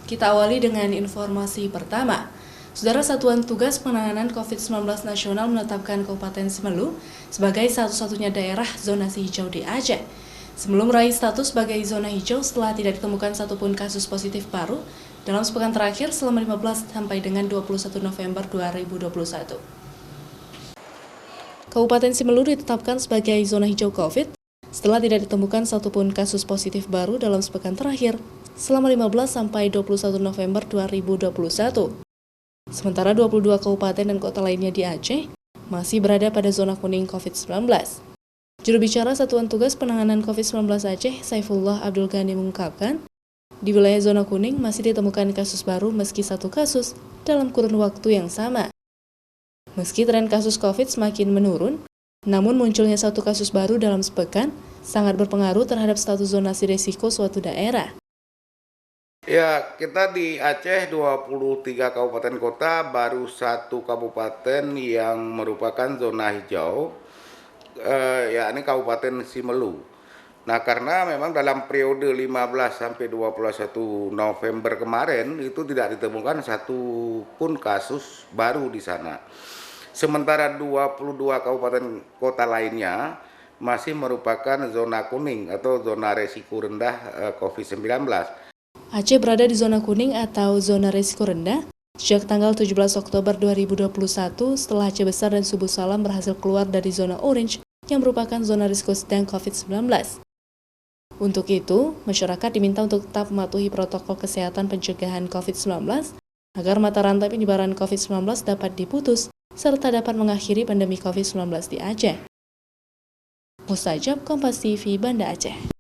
Kita awali dengan informasi pertama. Saudara, Satuan Tugas Penanganan COVID-19 Nasional menetapkan Kabupaten Simelu sebagai satu-satunya daerah zonasi hijau di Aceh. Sebelum meraih status sebagai zona hijau setelah tidak ditemukan satupun kasus positif baru dalam sepekan terakhir selama 15 sampai dengan 21 November 2021. Kabupaten Simelu ditetapkan sebagai zona hijau COVID setelah tidak ditemukan satupun kasus positif baru dalam sepekan terakhir selama 15 sampai 21 November 2021. Sementara 22 kabupaten dan kota lainnya di Aceh masih berada pada zona kuning COVID-19. Juru bicara Satuan Tugas Penanganan COVID-19 Aceh, Saifullah Abdul Ghani mengungkapkan, di wilayah zona kuning masih ditemukan kasus baru meski satu kasus dalam kurun waktu yang sama. Meski tren kasus COVID semakin menurun, namun munculnya satu kasus baru dalam sepekan sangat berpengaruh terhadap status zonasi risiko suatu daerah. Ya, kita di Aceh 23 kabupaten kota, baru satu kabupaten yang merupakan zona hijau, yakni Kabupaten Simelu. Nah, karena memang dalam periode 15 sampai 21 November kemarin itu tidak ditemukan satu pun kasus baru di sana. Sementara 22 kabupaten kota lainnya masih merupakan zona kuning atau zona risiko rendah COVID-19. Aceh berada di zona kuning atau zona risiko rendah sejak tanggal 17 Oktober 2021 setelah Aceh Besar dan Subu Salam berhasil keluar dari zona orange yang merupakan zona risiko sedang COVID-19. Untuk itu, masyarakat diminta untuk tetap mematuhi protokol kesehatan pencegahan COVID-19 agar mata rantai penyebaran COVID-19 dapat diputus serta dapat mengakhiri pandemi COVID-19 di Aceh. Mustajab, Kompas TV, Banda Aceh.